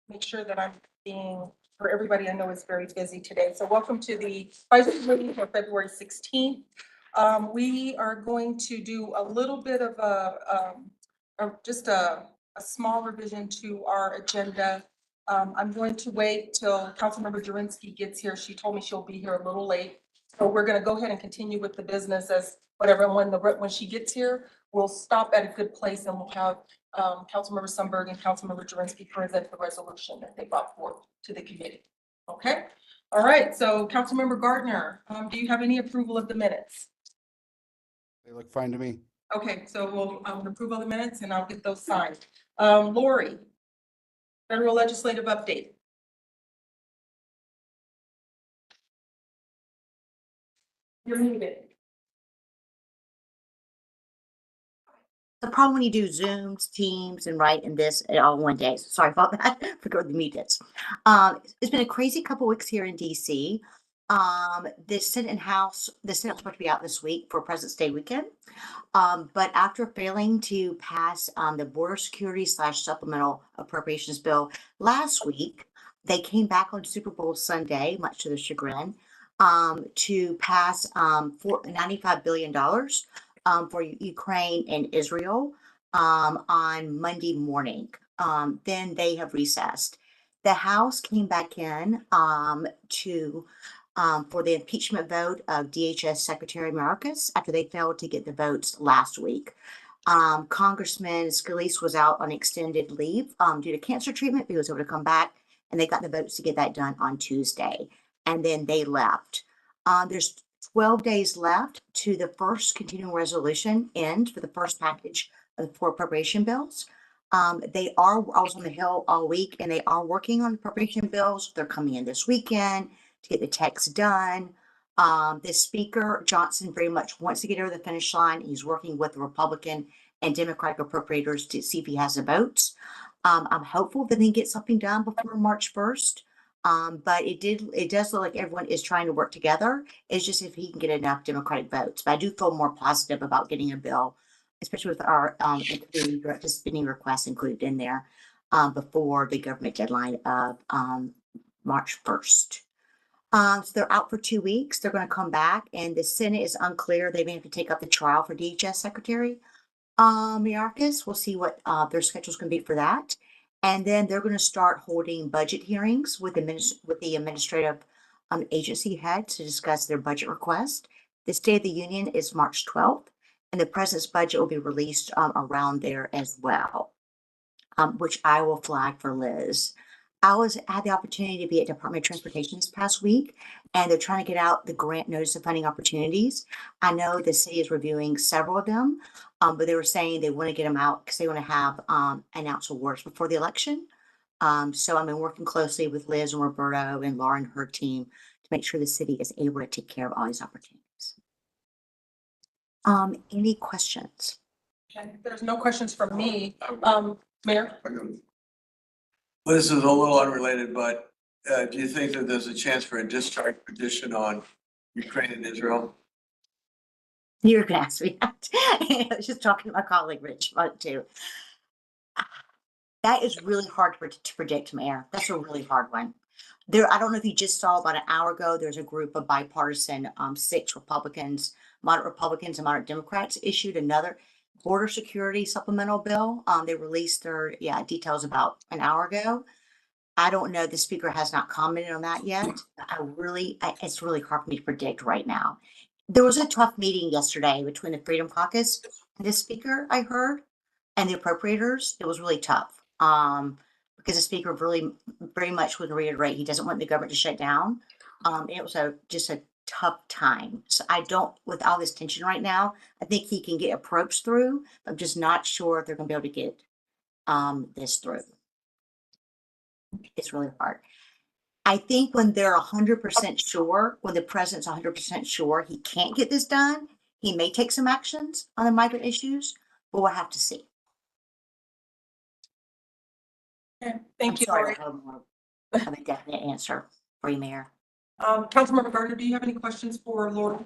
make sure that I'm being, for everybody I know is very busy today. So welcome to the Budget Committee for February 16th. We are going to do a little bit of just a small revision to our agenda. I'm going to wait till Councilmember Jurinsky gets here. She told me she'll be here a little late. So we're going to go ahead and continue with the business as whatever. When she gets here, we'll stop at a good place and we'll have Councilmember Sundberg and Councilmember Jurinsky present the resolution that they brought forth to the committee. Okay. All right. So Councilmember Gardner, do you have any approval of the minutes? They look fine to me. Okay, so we'll approve of the minutes and I'll get those signed. Lori, federal legislative update. You're muted. The problem when you do Zooms, Teams, and write in this all one day. So sorry about that. Forgot the mutants. It's been a crazy couple weeks here in DC. The Senate and House, the Senate's supposed to be out this week for President's Day weekend. But after failing to pass the border security / supplemental appropriations bill last week, they came back on Super Bowl Sunday, much to their chagrin, to pass $95 billion for Ukraine and Israel on Monday morning. Then they have recessed. The House came back in for the impeachment vote of DHS Secretary Mayorkas after they failed to get the votes last week. Congressman Scalise was out on extended leave due to cancer treatment. He was able to come back and they got the votes to get that done on Tuesday. And then they left. There's 12 days left to the first continuing resolution end for the first package of the 4 appropriation bills. I was on the Hill all week and they are working on appropriation bills. They're coming in this weekend to get the text done. The Speaker, Johnson, very much wants to get over the finish line. He's working with the Republican and Democratic appropriators to see if he has the votes. I'm hopeful that he can get something done before March 1st. But it does look like everyone is trying to work together. It's just if he can get enough Democratic votes. But I do feel more positive about getting a bill, especially with our direct spending requests included in there before the government deadline of March 1st. So they're out for 2 weeks. They're going to come back, and the Senate is unclear. They may have to take up the trial for DHS Secretary Mayorkas. We'll see what their schedule's going to be for that. And then they're going to start holding budget hearings with the administrative agency heads to discuss their budget request. The State of the Union is March 12th, and the president's budget will be released around there as well, which I will flag for Liz. I had the opportunity to be at Department of Transportation this past week, and they're trying to get out the grant notice of funding opportunities. I know the city is reviewing several of them, but they were saying they want to get them out because they want to have announce awards before the election. So I've been working closely with Liz and Roberto and Laura and her team to make sure the city is able to take care of all these opportunities. Any questions? Okay, there's no questions from me. Mayor? Well, this is a little unrelated, but do you think that there's a chance for a discharge petition on Ukraine and Israel? You're going to ask me that. I was just talking to my colleague, Rich, about it too. That is really hard to predict, Mayor. That's a really hard one. I don't know if you just saw about an hour ago, there's a group of bipartisan, 6 Republicans, moderate Republicans and moderate Democrats issued another border security supplemental bill. They released their details about an hour ago. I don't know. The speaker has not commented on that yet. It's really hard for me to predict right now. There was a tough meeting yesterday between the Freedom Caucus and the speaker, I heard, and the appropriators. It was really tough because the speaker really very much would reiterate he doesn't want the government to shut down. It was just a tough time. So with all this tension right now, I think he can get approached through. I'm just not sure if they're going to be able to get this through. It's really hard. I think when they're 100% sure, when the president's 100% sure he can't get this done, he may take some actions on the migrant issues, but we'll have to see. Okay, thank you, Sorry, Lori. I have a definite answer for you, Mayor. Councilmember Gardner, do you have any questions for Lori?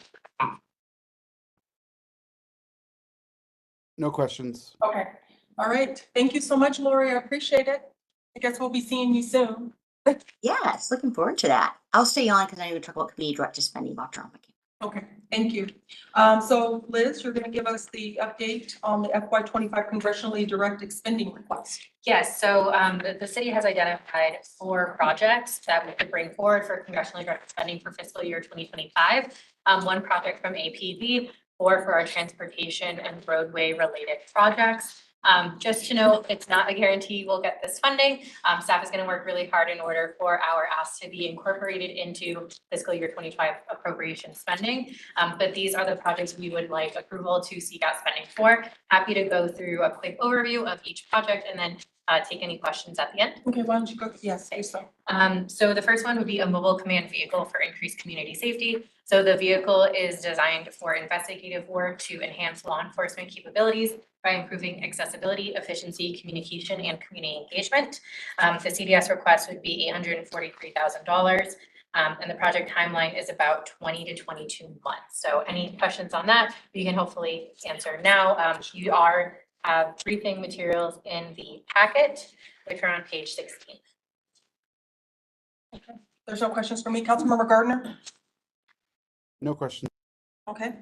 No questions. Okay. All right. Thank you so much, Lori. I appreciate it. I guess we'll be seeing you soon. Yes, looking forward to that. I'll stay on because I need to talk about community directed spending while Trump. Okay, thank you. So Liz, you're gonna give us the update on the FY 25 congressionally directed spending request. Yes, so the city has identified 4 projects that we could bring forward for congressionally directed spending for fiscal year 2025. 1 project from APV, 4 for our transportation and roadway related projects. Just to note, it's not a guarantee we'll get this funding. Staff is going to work really hard in order for our ask to be incorporated into fiscal year 25 appropriation spending. But these are the projects we would like approval to seek out spending for. Happy to go through a quick overview of each project and then take any questions at the end. Okay, why don't you go? Yes, do so. So the first one would be a mobile command vehicle for increased community safety. So the vehicle is designed for investigative work to enhance law enforcement capabilities by improving accessibility, efficiency, communication, and community engagement. The CDS request would be $843,000. And the project timeline is about 20 to 22 months. So any questions on that, we can hopefully answer now. You are briefing materials in the packet, which are on page 16. There's no questions for me. Councilmember Gardner? No question. Okay,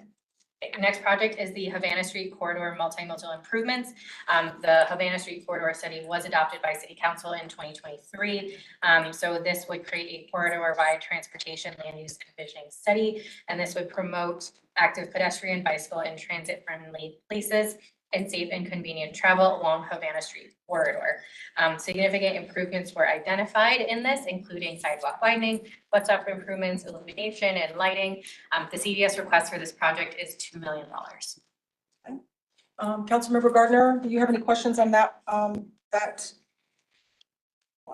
Next project is the Havana Street Corridor Multimodal Improvements. The Havana Street Corridor study was adopted by City Council in 2023. So this would create a corridor-wide transportation land use and visioning study, and this would promote active pedestrian, bicycle, and transit-friendly places and safe and convenient travel along Havana Street corridor. Significant improvements were identified in this, including sidewalk widening, foot stop improvements, illumination, and lighting. The CDS request for this project is $2 million. Councilmember Gardner, do you have any questions on that?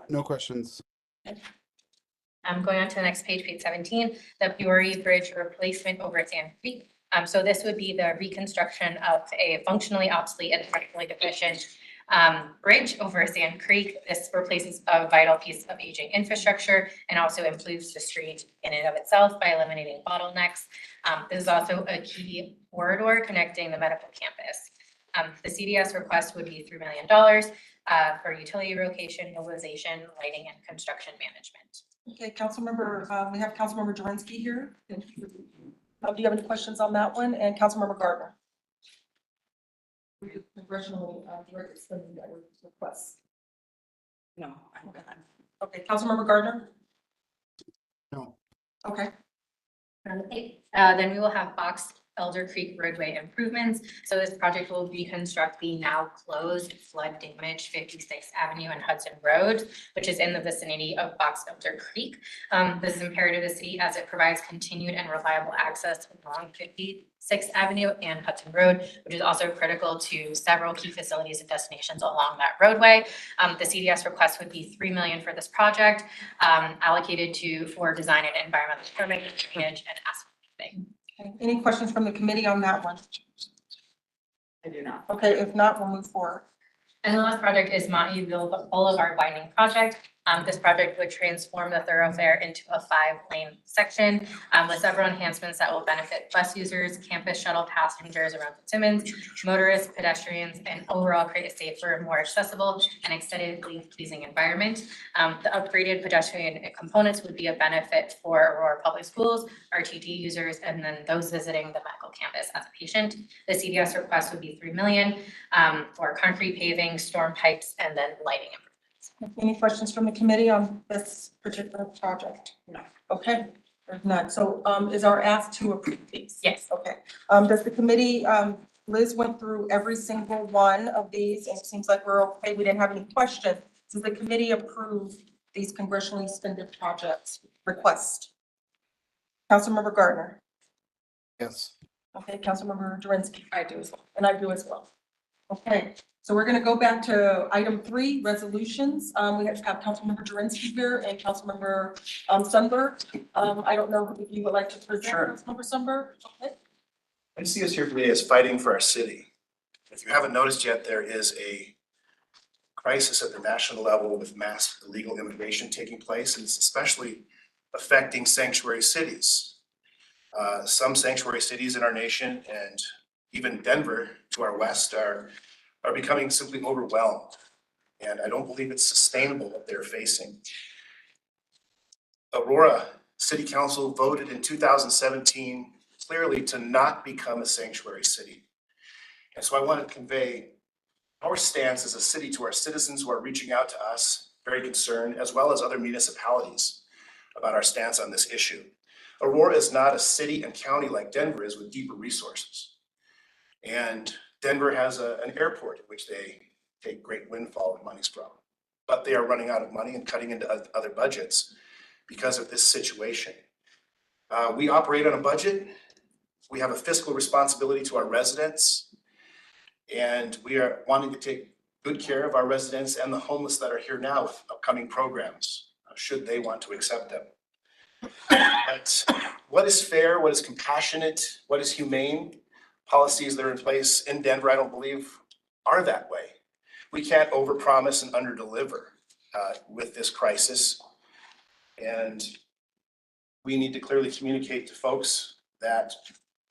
No questions. Going on to the next page, page 17, the Peoria Bridge replacement over Sand Creek. So this would be the reconstruction of a functionally obsolete and technically deficient bridge over Sand Creek. This replaces a vital piece of aging infrastructure and also improves the street in and of itself by eliminating bottlenecks. This is also a key corridor connecting the medical campus. The CDS request would be $3 million for utility relocation, mobilization, lighting, and construction management. Okay, Councilmember, we have Councilmember Jurinsky here. Do you have any questions on that one? And Councilmember Gardner? Congressional directed spending requests. No. Okay, Councilmember Gardner? No. Okay, Then we will have Box Elder Creek roadway improvements. So this project will reconstruct the now closed flood damaged 56th Avenue and Hudson Road, which is in the vicinity of Box Elder Creek. This is imperative to the city as it provides continued and reliable access along 56th Avenue and Hudson Road, which is also critical to several key facilities and destinations along that roadway. The CDS request would be $3 million for this project, allocated for design and environmental permitting, drainage, and asphalt paving. okay. Any questions from the committee on that one? I do not. Okay, if not, we'll move forward. And the last project is Monteeville Boulevard widening project. This project would transform the thoroughfare into a 5-lane section with several enhancements that will benefit bus users, campus shuttle passengers around Fitzsimmons, motorists, pedestrians, and overall create a safer, more accessible, and aesthetically pleasing environment. The upgraded pedestrian components would be a benefit for Aurora Public Schools, RTD users, and then those visiting the medical campus as a patient. The CDS request would be $3 million for concrete paving, storm pipes, and then lighting improvements. Any questions from the committee on this particular project? No. Okay, there's none. So is our ask to approve these? Yes. Okay. Does the committee, Liz went through every single one of these and it seems like we're okay. We didn't have any questions. Does the committee approve these congressionally spending projects request? Councilmember Gardner? Yes. Okay, Councilmember Jurinsky? I do as well. And I do as well. Okay, so we're going to go back to item 3, resolutions. We have Councilmember Jurinsky here and Councilmember Sundberg. I don't know if you would like to present. Sure. Councilmember Sundberg. Okay. I see us here today as fighting for our city. If you haven't noticed yet, there is a crisis at the national level with mass illegal immigration taking place, and it's especially affecting sanctuary cities. Some sanctuary cities in our nation and even Denver to our west are becoming simply overwhelmed. And I don't believe it's sustainable what they're facing. Aurora City Council voted in 2017 clearly to not become a sanctuary city. And so I want to convey our stance as a city to our citizens who are reaching out to us, very concerned, as well as other municipalities about our stance on this issue. Aurora is not a city and county like Denver is with deeper resources. And Denver has an airport in which they take great windfall of monies from. But they are running out of money and cutting into other budgets because of this situation. We operate on a budget. We have a fiscal responsibility to our residents. And we are wanting to take good care of our residents and the homeless that are here now with upcoming programs, should they want to accept them. But what is fair, what is compassionate, what is humane, policies that are in place in Denver, I don't believe are that way. We can't overpromise and underdeliver with this crisis. And we need to clearly communicate to folks that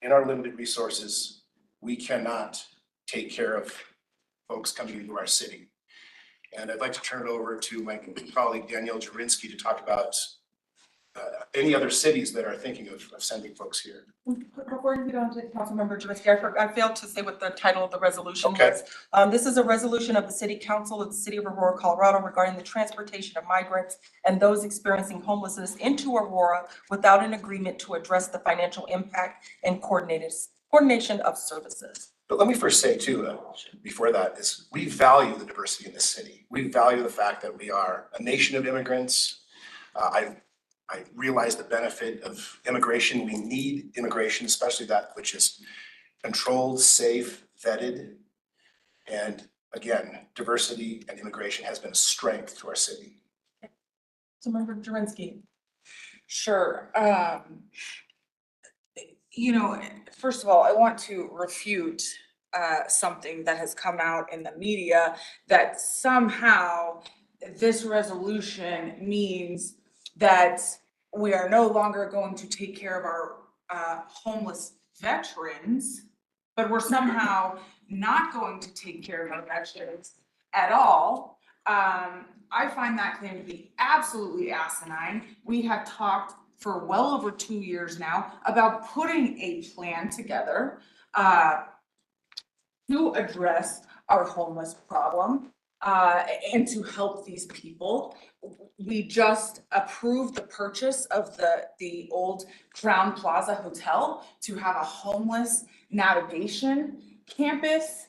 in our limited resources, we cannot take care of folks coming into our city. And I'd like to turn it over to my colleague Danielle Jurinsky to talk about any other cities that are thinking of sending folks here. Before you get on to Councilmember Jurinsky, I failed to say what the title of the resolution Okay. was. This is a resolution of the City Council of the City of Aurora, Colorado regarding the transportation of migrants and those experiencing homelessness into Aurora without an agreement to address the financial impact and coordination of services. But let me first say too, before that, is we value the diversity in this city. We value the fact that we are a nation of immigrants. I realize the benefit of immigration. We need immigration, especially that which is controlled, safe, vetted. And again, diversity and immigration has been a strength to our city. So Member Jurinsky. Sure. First of all, I want to refute something that has come out in the media that somehow this resolution means that we are no longer going to take care of our homeless veterans, but we're somehow not going to take care of our veterans at all. I find that claim to be absolutely asinine. We have talked for well over 2 years now about putting a plan together to address our homeless problem and to help these people. We just approved the purchase of the old Crown Plaza Hotel to have a homeless navigation campus.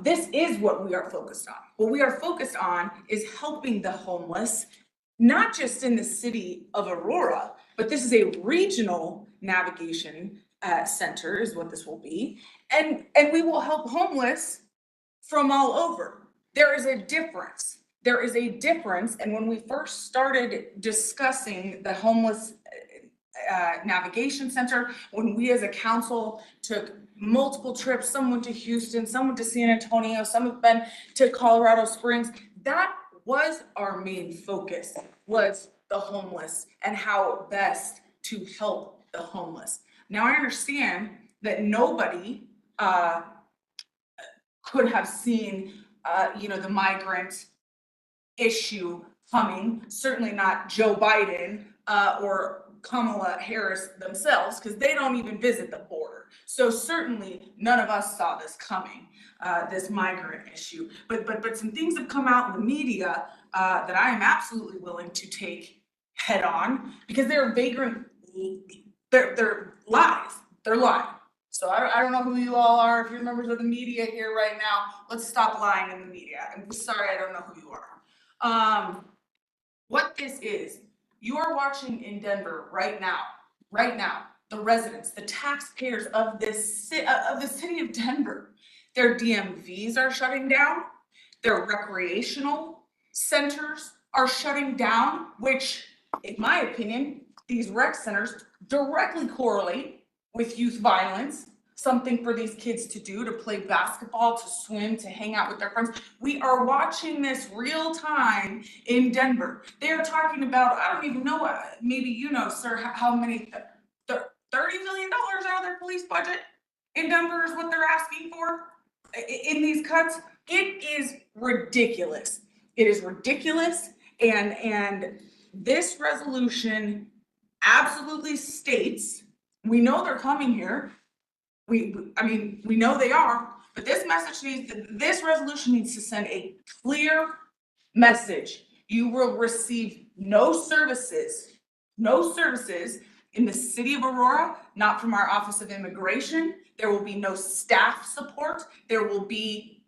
This is what we are focused on. What we are focused on is helping the homeless, not just in the city of Aurora, but this is a regional navigation center is what this will be. And we will help homeless from all over. There is a difference. There is a difference. And when we first started discussing the homeless navigation center, when we as a council took multiple trips, some went to Houston, some went to San Antonio, some have been to Colorado Springs, that was our main focus, was the homeless and how best to help the homeless. Now I understand that nobody could have seen the migrant issue coming, certainly not Joe Biden or Kamala Harris themselves, because they don't even visit the border. So certainly none of us saw this coming, this migrant issue. But some things have come out in the media that I am absolutely willing to take head on, because they're vagrant, they're lies. They're lying. So I don't know who you all are. If you're members of the media here right now, let's stop lying in the media. I'm sorry, I don't know who you are. What this is, you are watching in Denver right now, the residents, the taxpayers of the city of Denver, their DMVs are shutting down, their recreational centers are shutting down, which, in my opinion, these rec centers directly correlate with youth violence, something for these kids to do, to play basketball, to swim, to hang out with their friends. We are watching this real time in Denver. They are talking about, I don't even know, maybe you know, sir, how many, $30 million out of their police budget in Denver is what they're asking for in these cuts. It is ridiculous. It is ridiculous, and this resolution absolutely states, we know they're coming here. I mean, we know they are, but this resolution needs to send a clear message. You will receive no services in the city of Aurora, not from our Office of Immigration. There will be no staff support. There will be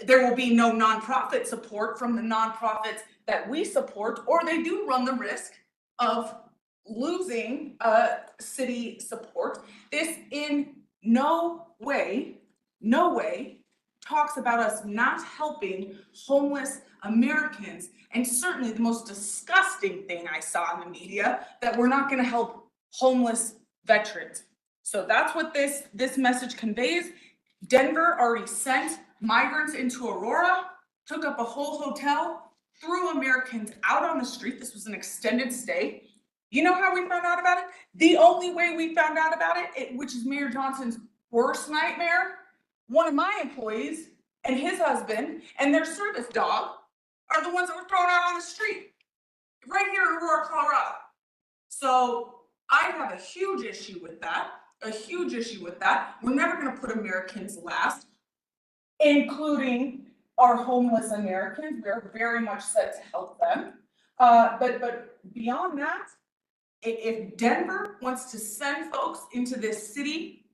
no nonprofit support from the nonprofits that we support, or they do run the risk of losing city support. This in no way talks about us not helping homeless Americans. And certainly the most disgusting thing I saw in the media, that we're not gonna help homeless veterans. So that's what this message conveys. Denver already sent migrants into Aurora, took up a whole hotel, threw Americans out on the street. This was an extended stay. You know how we found out about it? The only way we found out about it, which is Mayor Johnson's worst nightmare, one of my employees and his husband and their service dog are the ones that were thrown out on the street right here in Aurora, Colorado. So I have a huge issue with that. We're never going to put Americans last, including our homeless Americans. We're very much set to help them. But beyond that, if Denver wants to send folks into this city,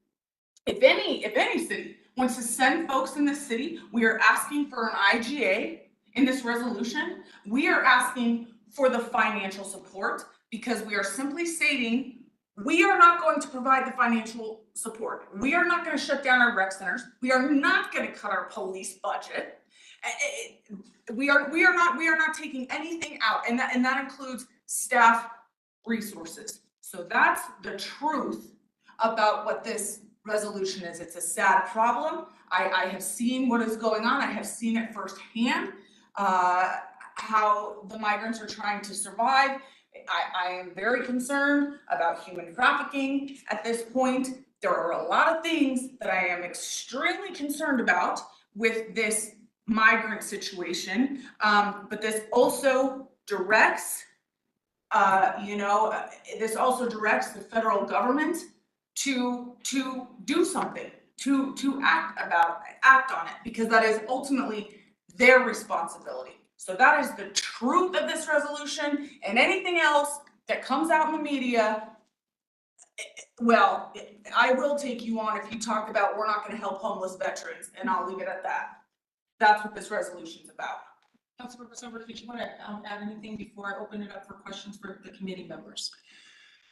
if any city wants to send folks in this city, we are asking for an IGA in this resolution. We are asking for the financial support, because we are simply stating we are not going to provide the financial support. We are not going to shut down our rec centers. We are not going to cut our police budget. We are not taking anything out, and that includes staff resources. So that's the truth about what this resolution is. It's a sad problem. I have seen what is going on. I have seen it firsthand, how the migrants are trying to survive. I am very concerned about human trafficking at this point. There are a lot of things that I am extremely concerned about with this migrant situation, but this also directs, this also directs the federal government to do something, to act on it, because that is ultimately their responsibility. So that is the truth of this resolution, and anything else that comes out in the media, well, I will take you on if you talk about we're not going to help homeless veterans, and I'll leave it at that. That's what this resolution's about. Councilmember Silver, did you want to add anything before I open it up for questions for the committee members?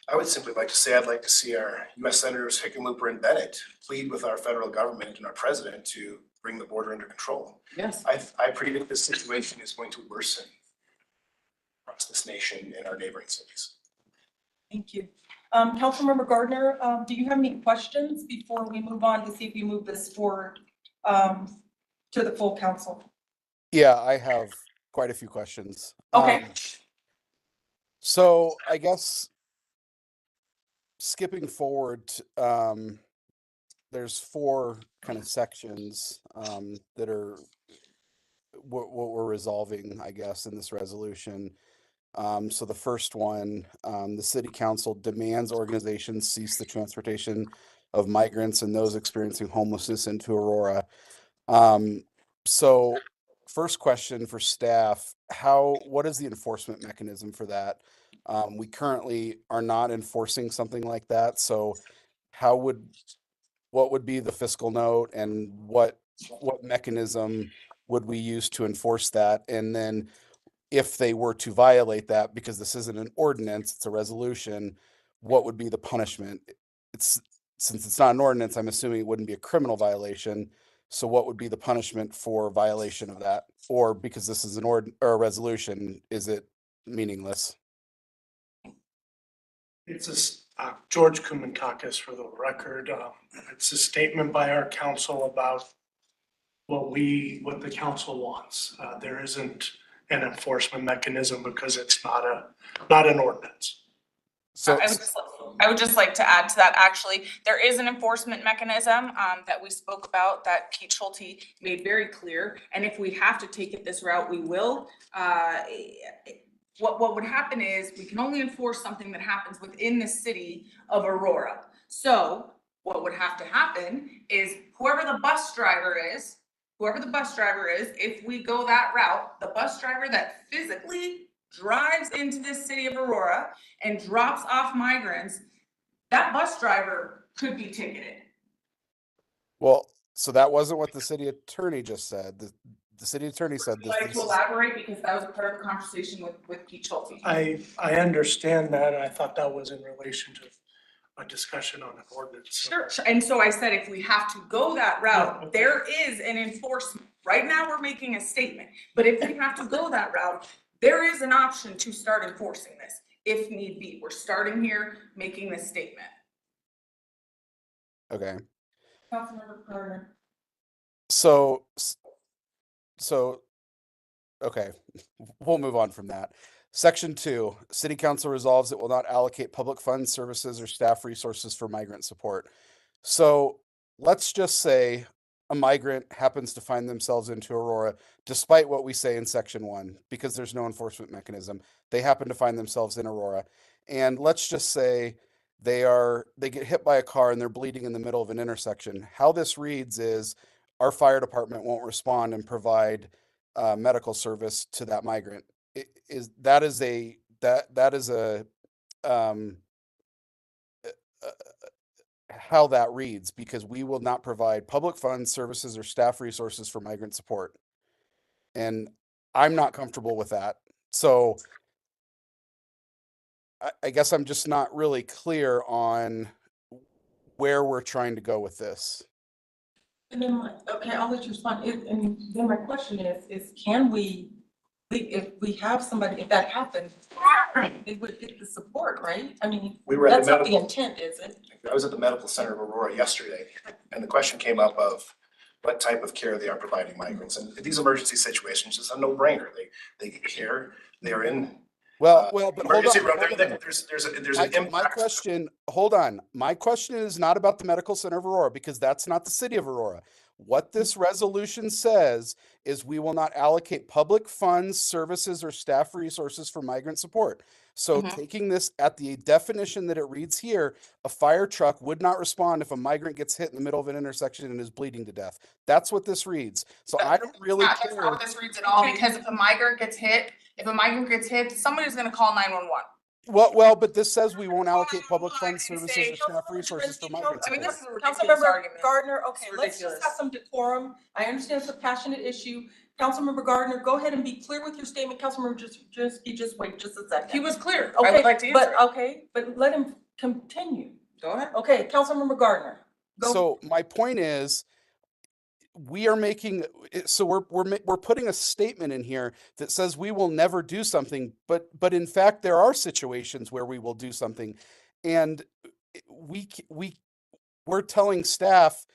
I would simply like to say I'd like to see our U.S. Senators Hickenlooper and Bennett plead with our federal government and our president to bring the border under control. Yes. I predict this situation is going to worsen across this nation and our neighboring cities. Thank you. Councilmember Gardner, do you have any questions before we move on to see if we move this forward to the full council? Yeah, I have quite a few questions. Okay. So I guess skipping forward, there's 4 kind of sections that are what we're resolving, I guess, in this resolution. So the first one, the city council demands organizations cease the transportation of migrants and those experiencing homelessness into Aurora. So first question for staff, what is the enforcement mechanism for that? We currently are not enforcing something like that. So what would be the fiscal note, and what mechanism would we use to enforce that? And then if they were to violate that, because this isn't an ordinance, it's a resolution, what would be the punishment? Since it's not an ordinance, I'm assuming it wouldn't be a criminal violation. So what would be the punishment for violation of that? Or because this is or a resolution, is it meaningless? It's George Kumankakis for the record. It's a statement by our council about what the council wants. There isn't an enforcement mechanism because it's not an ordinance. So, I would just like to add to that, actually, there is an enforcement mechanism that we spoke about that Pete Schulte made very clear. And if we have to take it this route, we will. What would happen is we can only enforce something that happens within the city of Aurora. So what would have to happen is whoever the bus driver is, if we go that route, the bus driver that physically drives into the city of Aurora and drops off migrants, that bus driver could be ticketed. well, so that wasn't what the city attorney just said. The city attorney said Would this. you like to elaborate, because that was a part of the conversation with Pete Schulte. I understand that, and I thought that was in relation to a discussion on an ordinance. Sure, and so I said, if we have to go that route, there is an enforcement. Right now, we're making a statement, but if we have to go that route, there is an option to start enforcing this if need be. We're starting here, making this statement. Okay. Councilmember Gardner. So, okay, we'll move on from that. Section 2, City Council resolves it will not allocate public funds, services, or staff resources for migrant support. So let's just say a migrant happens to find themselves into Aurora, despite what we say in Section 1, because there's no enforcement mechanism. They happen to find themselves in Aurora. And let's just say they get hit by a car and they're bleeding in the middle of an intersection. How this reads is our fire department won't respond and provide medical service to that migrant. That is a how that reads, because we will not provide public funds, services, or staff resources for migrant support. And I'm not comfortable with that. So I guess I'm just not really clear on where we're trying to go with this. And then, okay, I'll let you respond. And then my question is can we, if we have somebody, if that happens, they would get the support, right? I mean, We were at that's the not the medical, intent, is it? I was at the medical center of Aurora yesterday, and the question came up of what type of care they are providing migrants. And these emergency situations is a no-brainer. They get care, they're in. Well, but hold emergency on. room. Hold on. There's an impact. My question, hold on. My question is not about the Medical Center of Aurora, because that's not the city of Aurora. What this resolution says is we will not allocate public funds, services, or staff resources for migrant support. So taking this at the definition that it reads here, a fire truck would not respond if a migrant gets hit in the middle of an intersection and is bleeding to death. That's what this reads. So I don't really care. That's not what this reads at all, because if a migrant gets hit, somebody's gonna call 911. Well, but this says we won't allocate public funds, services, or staff resources for migrant I mean, support. this is a ridiculous Councilmember argument. Gardner, okay, It's let's just ridiculous. have some decorum. I understand it's a passionate issue. Councilmember Gardner, go ahead and be clear with your statement. Councilmember, just wait just a second. He was clear. I Okay, would like to answer. but let him continue. Go ahead. Okay, Councilmember Gardner. Go. So my point is, we are making, so we're putting a statement in here that says we will never do something, but in fact there are situations where we will do something, and we're telling staff,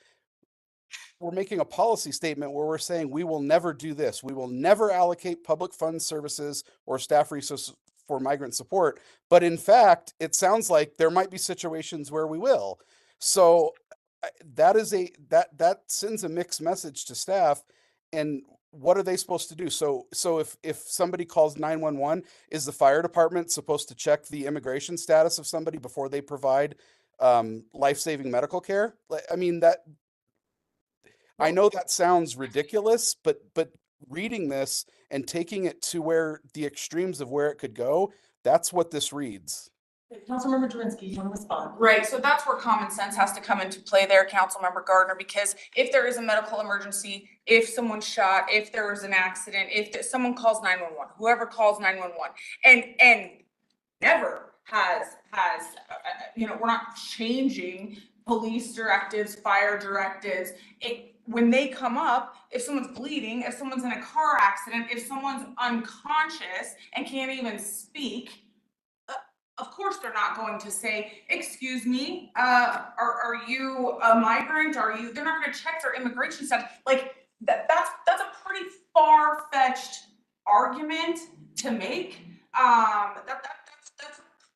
we're making a policy statement where we're saying we will never do this. We will never allocate public funds, services, or staff resources for migrant support. But in fact, it sounds like there might be situations where we will. So that sends a mixed message to staff. And what are they supposed to do? So if somebody calls 911, is the fire department supposed to check the immigration status of somebody before they provide life-saving medical care? I mean, I know that sounds ridiculous, but reading this and taking it to where the extremes of where it could go, that's what this reads. Councilmember Jurinsky, you want to respond? Right, so that's where common sense has to come into play there, Councilmember Gardner, because if there is a medical emergency, if someone's shot, if there was an accident, if someone calls 911, whoever calls 911, and never has, we're not changing police directives, fire directives. When they come up, if someone's bleeding, if someone's in a car accident, if someone's unconscious and can't even speak, of course, they're not going to say, excuse me, are you a migrant? They're not gonna check their immigration status. Like, that's a pretty far-fetched argument to make.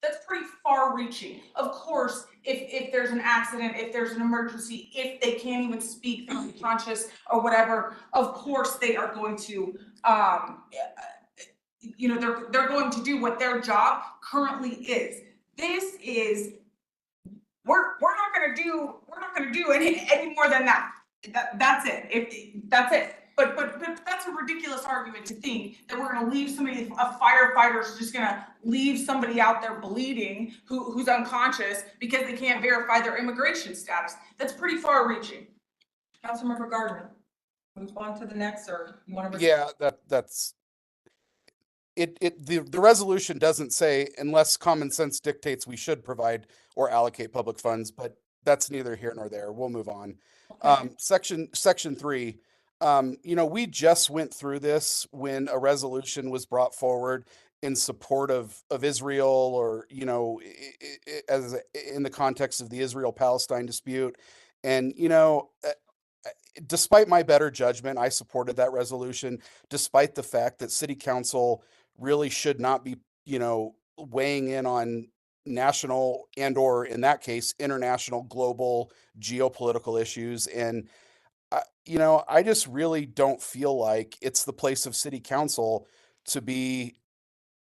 That's pretty far reaching. Of course, if there's an accident, if there's an emergency, if they can't even speak, they're unconscious or whatever, of course they are going to, they're going to do what their job currently is. This is, we're not gonna do any more than that. That's it. That's it. But that's a ridiculous argument to think that we're gonna leave somebody, a firefighter's just gonna leave somebody out there bleeding who's unconscious because they can't verify their immigration status. That's pretty far reaching. Councilmember Gardner, move on to the next, or you want to? Yeah, that's the resolution doesn't say unless common sense dictates we should provide or allocate public funds, but that's neither here nor there. We'll move on. Okay. Section 3. We just went through this when a resolution was brought forward in support of Israel, or as in the context of the Israel-Palestine dispute. And despite my better judgment, I supported that resolution, despite the fact that City Council really should not be, weighing in on national and, or in that case, international, global geopolitical issues. And I just really don't feel like it's the place of City Council to be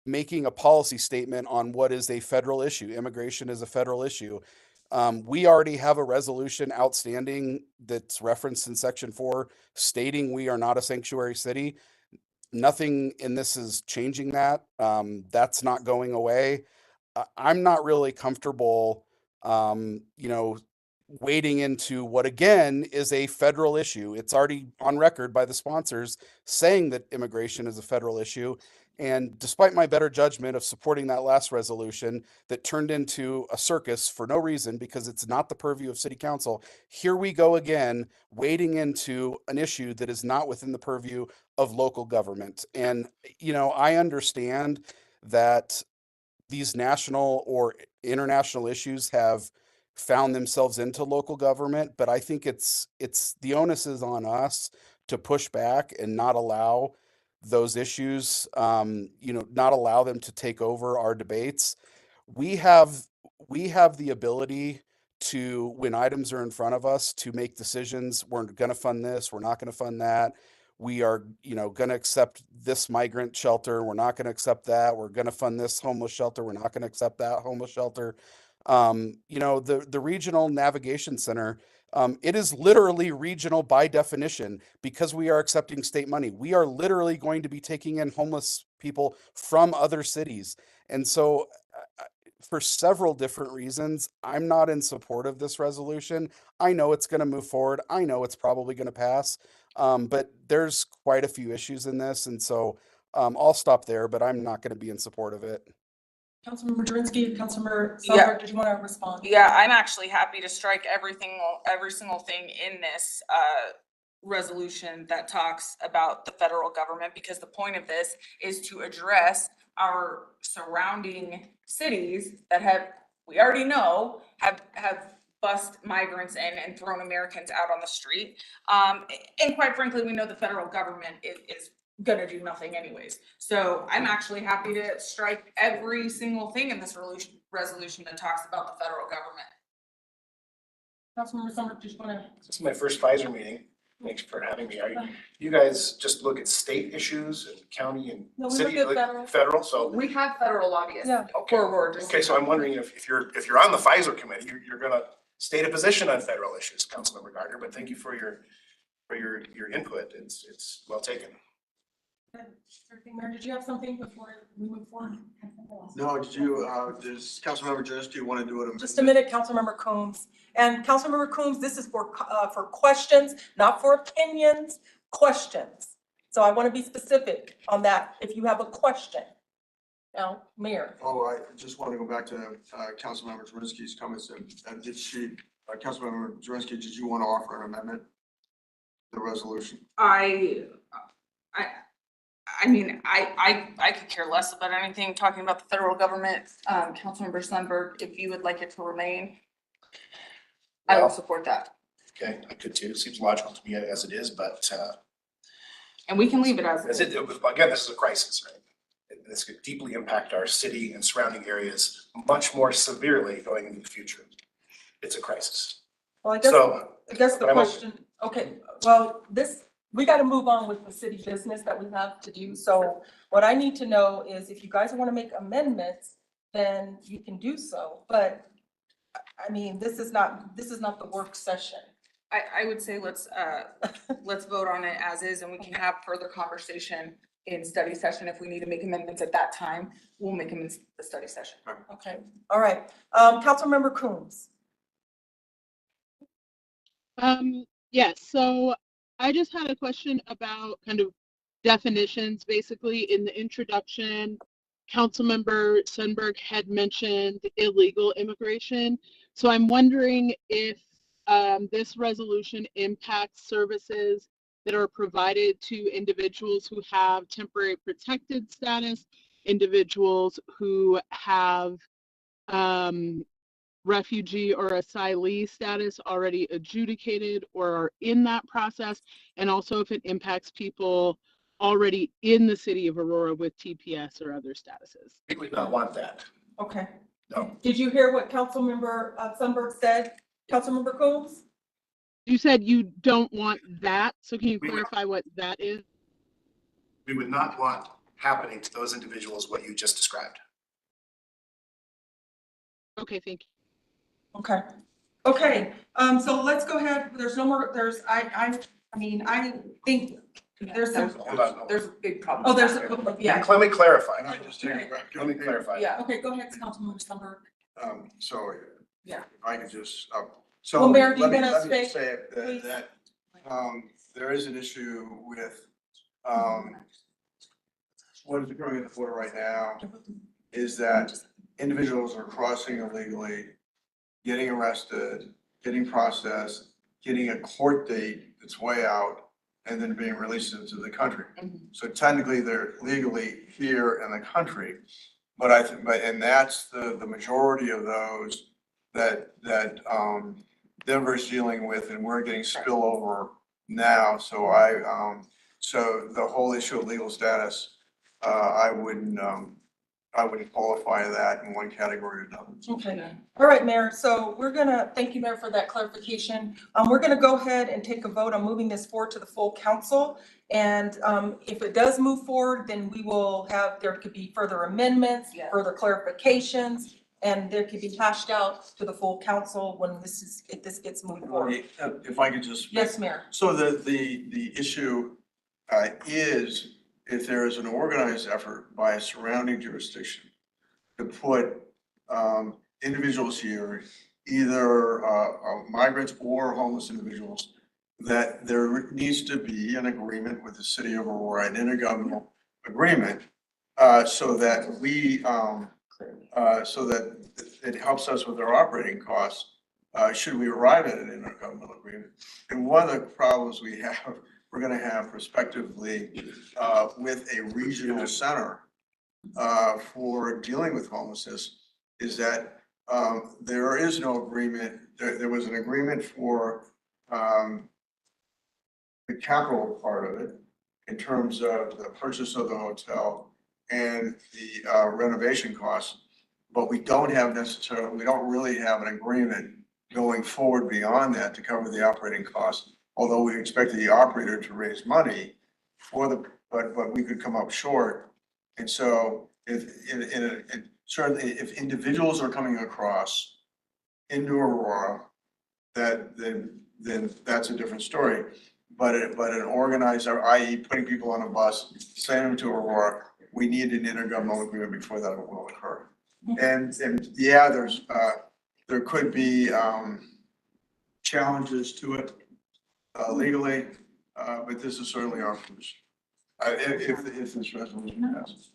making a policy statement on what is a federal issue. Immigration is a federal issue. We already have a resolution outstanding that's referenced in Section 4 stating we are not a sanctuary city. Nothing in this is changing that. That's not going away. I'm not really comfortable, wading into what again is a federal issue. It's already on record by the sponsors saying that immigration is a federal issue. And despite my better judgment of supporting that last resolution that turned into a circus for no reason because it's not the purview of City Council, here we go again, wading into an issue that is not within the purview of local government. And, I understand that these national or international issues have found themselves into local government, but I think it's the onus is on us to push back and not allow those issues, not allow them to take over our debates. We have the ability to, when items are in front of us, to make decisions. We're going to fund this. We're not going to fund that. We are, going to accept this migrant shelter. We're not going to accept that. We're going to fund this homeless shelter. We're not going to accept that homeless shelter. The Regional Navigation Center, it is literally regional by definition because we are accepting state money. We are literally going to be taking in homeless people from other cities. And so for several different reasons, I'm not in support of this resolution. I know it's going to move forward. I know it's probably going to pass. But there's quite a few issues in this. And so I'll stop there, but I'm not going to be in support of it. Councilmember Jurinsky, Councilmember Yeah. Songbird, did you want to respond? Yeah, I'm actually happy to strike every single thing in this resolution that talks about the federal government, because the point of this is to address our surrounding cities that we already know have bust migrants in and thrown Americans out on the street. And quite frankly, we know the federal government is gonna do nothing anyways. So I'm actually happy to strike every single thing in this resolution that talks about the federal government. Councilmember Songbird, did you want to? This is my first Pfizer meeting. Thanks for having me. You guys just look at state issues and county and No, we city, look at federal. so. We have federal lobbyists. Yeah. Okay, so I'm wondering if you're on the Pfizer committee, you're gonna state a position on federal issues, Councilmember Gardner, but thank you for your input. It's well taken. Mayor, did you have something before we move forward? No, does Councilmember Jurinsky want to do it? Just a minute, Councilmember Coombs. And Councilmember Coombs, this is for questions, not for opinions, questions. So I want to be specific on that if you have a question. Now, Mayor. Oh, I just want to go back to Councilmember Jurinsky's comments. Councilmember Jurinsky, did you want to offer an amendment to the resolution? I mean, I could care less about anything talking about the federal government. Councilmember Sundberg, if you would like it to remain, I will support that. Okay, I could too. Seems logical to me as it is, but And we can leave it as again, this is a crisis, right? This could deeply impact our city and surrounding areas much more severely going into the future. It's a crisis. Well, I guess the but I'm open. question, okay, well, we gotta move on with the city business that we have to do. So what I need to know is if you guys wanna make amendments, then you can do so. But I mean, this is not the work session. I would say let's vote on it as is, and we can have further conversation in study session. If we need to make amendments at that time, we'll make them in the study session. Okay, all right. Councilmember Coombs. Yes, so I just had a question about kind of definitions. Basically, in the introduction, Councilmember Sundberg had mentioned illegal immigration. So I'm wondering if this resolution impacts services that are provided to individuals who have temporary protected status, individuals who have refugee or asylee status already adjudicated or are in that process, and also if it impacts people already in the city of Aurora with TPS or other statuses. We would not want that. Okay. No. Did you hear what Councilmember Sundberg said? Councilmember Coombs? You said you don't want that, so can you We would- clarify what that is? We would not want happening to those individuals what you just described. Okay, thank you. Okay. Okay, so let's go ahead. There's no more, I think there's some, Hold on. There's a big problem. oh, with there's, that. yeah. Let me clarify. And I just take it back. Let me clarify. Yeah. Okay, go ahead, Councilmember Sundberg. So. Yeah. If I could just, so. Well, Mayor, do you let me- wanna let me say- just say please? that, there is an issue with, what is occurring at the border right now is that individuals are crossing illegally, getting arrested, getting processed, getting a court date that's way out, and then being released into the country. So technically, they're legally here in the country. But and that's the majority of those that Denver's dealing with, and we're getting spillover now. So so the whole issue of legal status, I wouldn't qualify that in one category or another. Okay, all right, Mayor, so thank you, Mayor, for that clarification. We're gonna go ahead and take a vote on moving this forward to the full council. And if it does move forward, then we will there could be further amendments, Yeah. further clarifications, and there could be hashed out to the full council when if this gets moved forward. If I could just. Yes, Mayor. So the issue is if there is an organized effort by a surrounding jurisdiction to put individuals here, either migrants or homeless individuals, that there needs to be an agreement with the city of Aurora, an intergovernmental agreement, so that so that it helps us with our operating costs, should we arrive at an intergovernmental agreement. And one of the problems we're gonna have prospectively with a regional center for dealing with homelessness is that there is no agreement. There was an agreement for the capital part of it in terms of the purchase of the hotel and the renovation costs. But we don't really have an agreement going forward beyond that to cover the operating costs. Although we expect the operator to raise money but we could come up short. And so certainly if individuals are coming across into Aurora, then that's a different story. But an organizer, i.e. putting people on a bus, sending them to Aurora, we need an intergovernmental agreement before that will occur. And yeah, there could be challenges to it legally, but this is certainly our position. If this resolution passes.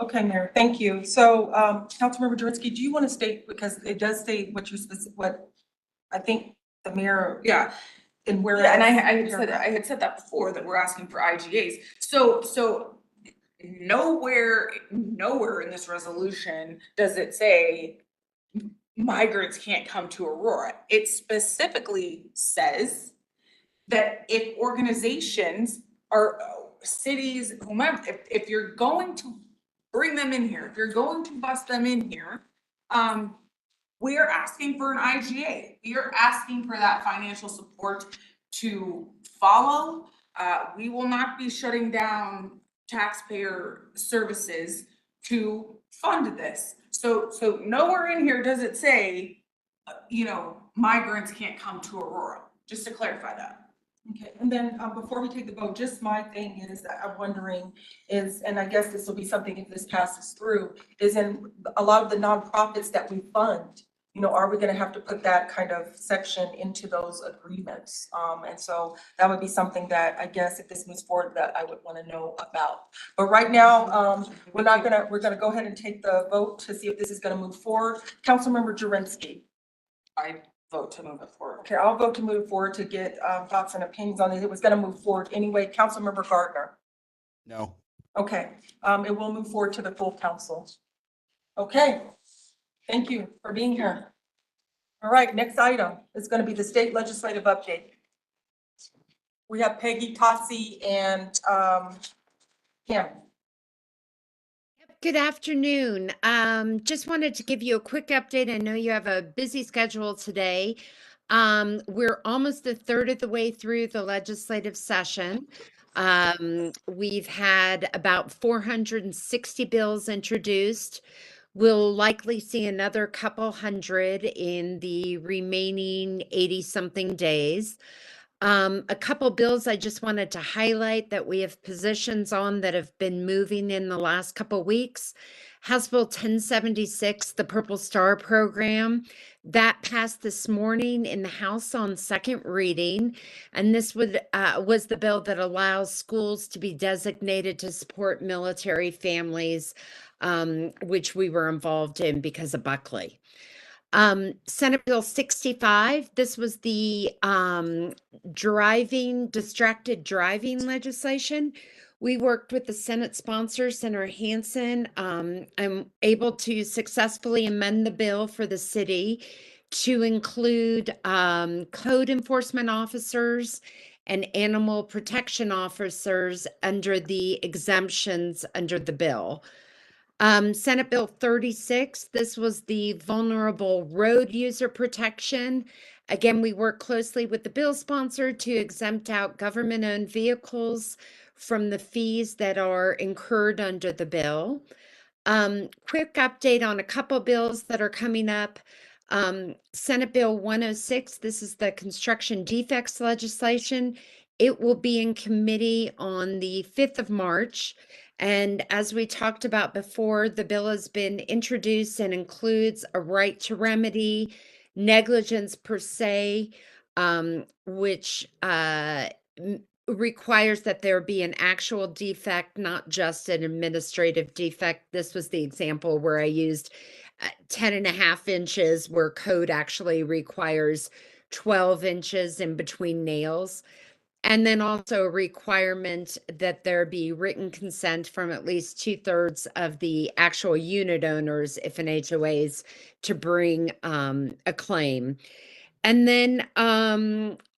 Okay, Mayor, thank you. So, Councilmember Jurinsky, do you want to state, because it does state what I think the mayor. Yeah. And where. Yeah, and I had said that before, that we're asking for IGAs. So nowhere in this resolution does it say migrants can't come to Aurora. It specifically says that if organizations are cities, whomever, if you're going to bring them in here, if you're going to bust them in here, we are asking for an IGA. We are asking for that financial support to follow. We will not be shutting down taxpayer services to fund this. So nowhere in here does it say, migrants can't come to Aurora, just to clarify that. Okay, and then before we take the vote, just my thing is that I'm wondering is, and I guess this will be something if this passes through, is in a lot of the nonprofits that we fund, are we gonna have to put that kind of section into those agreements? And so that would be something that I guess if this moves forward that I would wanna know about. But right now, we're gonna go ahead and take the vote to see if this is gonna move forward. Councilmember Jurinsky. I vote to move it forward. Okay, I'll vote to move forward to get thoughts and opinions on it. It was gonna move forward anyway. Councilmember Gardner. No. Okay, it will move forward to the full council. Okay, thank you for being here. All right, next item is gonna be the state legislative update. We have Peggy, Tatsi, and Kim. Good afternoon. Just wanted to give you a quick update. I know you have a busy schedule today. We're almost a third of the way through the legislative session. We've had about 460 bills introduced. We'll likely see another couple hundred in the remaining 80-something days. A couple bills I just wanted to highlight that we have positions on that have been moving in the last couple weeks. House Bill 1076, the Purple Star Program, that passed this morning in the House on second reading. And this was the bill that allows schools to be designated to support military families, which we were involved in because of Buckley. Senate Bill 65, this was the distracted driving legislation. We worked with the Senate sponsor, Senator Hansen. I'm able to successfully amend the bill for the city to include code enforcement officers and animal protection officers under the exemptions under the bill. Senate Bill 36, this was the vulnerable road user protection. Again, we work closely with the bill sponsor to exempt out government-owned vehicles from the fees that are incurred under the bill. Quick update on a couple bills that are coming up. Senate Bill 106, this is the construction defects legislation. It will be in committee on the 5th of March. And as we talked about before, the bill has been introduced and includes a right to remedy, negligence per se, which requires that there be an actual defect, not just an administrative defect. This was the example where I used 10.5 inches where code actually requires 12 inches in between nails. And then also a requirement that there be written consent from at least 2/3 of the actual unit owners if an HOA is to bring a claim. And then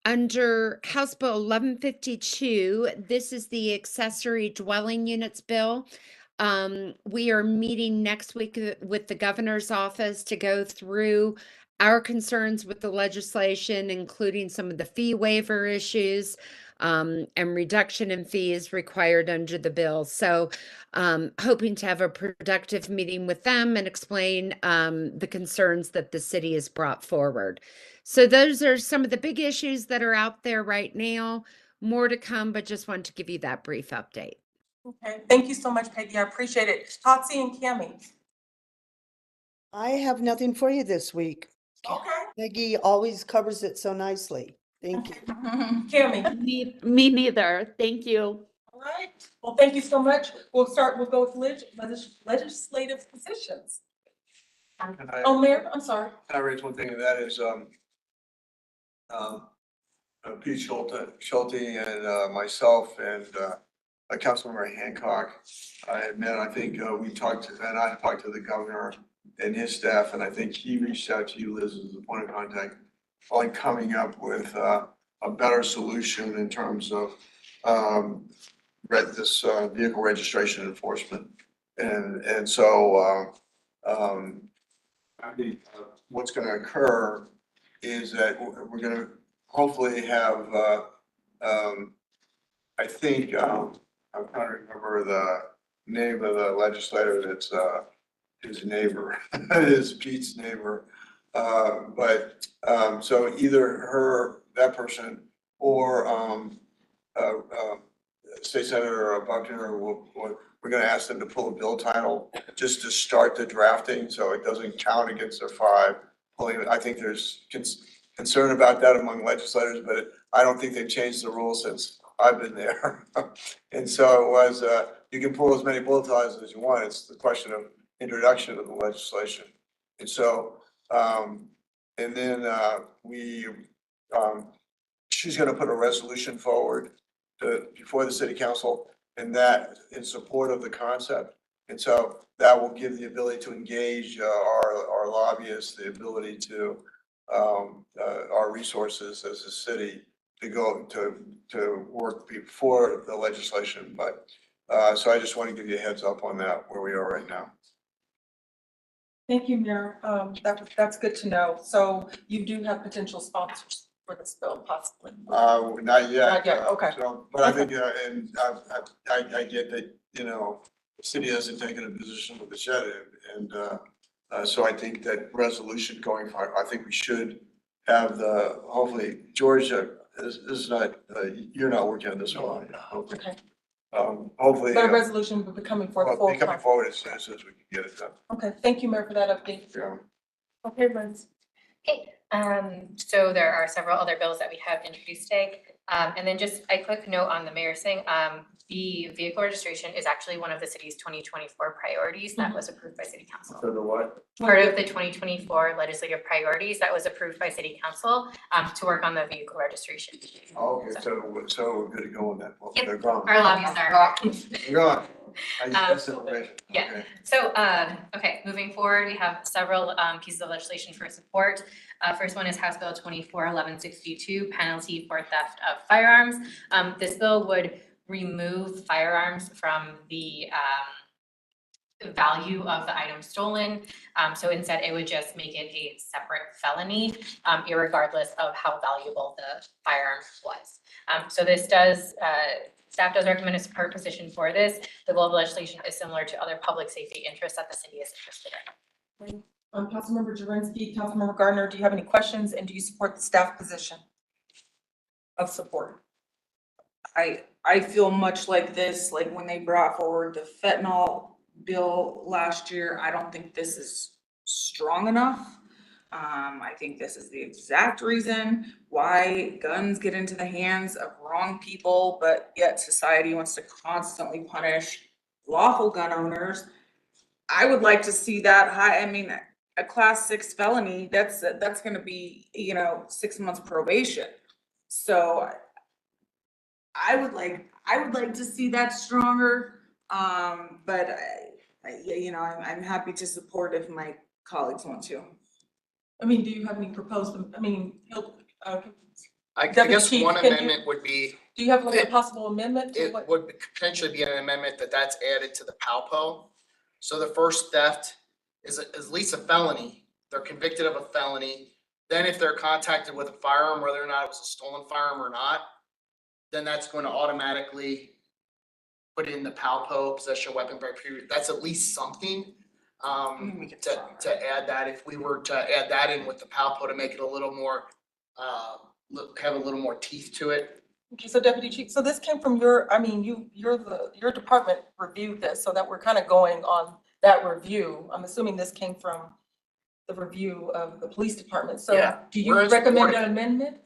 under House Bill 1152, this is the accessory dwelling units bill. We are meeting next week with the governor's office to go through our concerns with the legislation, including some of the fee waiver issues and reduction in fees required under the bill. So hoping to have a productive meeting with them and explain the concerns that the city has brought forward. So those are some of the big issues that are out there right now. More to come, but just wanted to give you that brief update. Okay, thank you so much, Peggy. I appreciate it. Tatsi and Kimmy. I have nothing for you this week. Okay. Peggy always covers it so nicely. Thank you. Kimmy. Me neither. Thank you. All right. Well, thank you so much. We'll go with legislative positions. Oh, Mayor, I'm sorry. Can I raise one thing, and that is, Pete Schulte and myself and Councilmember Hancock, I think we talked to, and I talked to the governor and his staff, and I think he reached out to you, Liz, as a point of contact, on coming up with a better solution in terms of vehicle registration enforcement. And so, I think what's gonna occur is that we're gonna hopefully have, I think, I'm trying to remember the name of the legislator that's, his neighbor, is Pete's neighbor. So either that person or, State Senator Buckner we're gonna ask them to pull a bill title just to start the drafting, so it doesn't count against their 5. I think there's concern about that among legislators, but I don't think they've changed the rules since I've been there. And so it was, you can pull as many bullet titles as you want, it's the question of introduction of the legislation. And so, and then, she's gonna put a resolution forward before the city council, and that in support of the concept. And so that will give the ability to engage our lobbyists, the ability to our resources as a city to go to work before the legislation. But so I just want to give you a heads up on that, where we are right now. Thank you, Mayor. That's good to know. So you do have potential sponsors for this bill, possibly? Not yet. Not yet, okay. So, but I think, and I get that, the city hasn't taken a position with the shed, and so I think that resolution going forward, I think we should have hopefully, George, this is not, you're not working on this one. Okay. Hopefully. But a resolution will be coming forward full Coming time. forward as soon as we can get it done. Okay, thank you, Mayor, for that update. Yeah. Okay, Liz. Okay, so there are several other bills that we have introduced today. And then just a quick note on the mayor's thing. The vehicle registration is actually one of the city's 2024 priorities that was approved by city council. So the what? Part of the 2024 legislative priorities that was approved by city council to work on the vehicle registration. Okay, so we're good to go on that. Well, Yep. they're gone. Our lobbyists are. They're gone. That's information. yeah. Okay. So, okay, moving forward, we have several pieces of legislation for support. First one is House Bill 241162, penalty for theft of firearms. This bill would remove firearms from the value of the item stolen. So instead, it would just make it a separate felony, irregardless of how valuable the firearm was. So this does, staff does recommend a support position for this. The goal of legislation is similar to other public safety interests that the city is interested in. Councilmember Jurinsky, Councilmember Gardner, do you have any questions, and do you support the staff position of support? I feel much like this, like when they brought forward the fentanyl bill last year, I don't think this is strong enough. I think this is the exact reason why guns get into the hands of wrong people, but yet society wants to constantly punish lawful gun owners. I would like to see that high. I mean, a class 6 felony, that's gonna be, 6 months probation. So I would like to see that stronger. But I'm happy to support if my colleagues want to. I mean, do you have any proposed, I Deputy guess Chief, one can you- amendment would be, do you have like a possible amendment to it what? would potentially be an amendment that's added to the PALPO. So the first theft is at least a felony. They're convicted of a felony. Then if they're contacted with a firearm, whether or not it was a stolen firearm or not, then that's going to automatically put in the PALPO, possession of weapon by period. That's at least something. To add that, if we were to add that in with the PALPO to make it a little more, have a little more teeth to it. Okay, so Deputy Chief, so this came from your department reviewed this, so that we're kind of going on that review. I'm assuming this came from the review of the police department. So Yeah, do you we're in recommend support of an amendment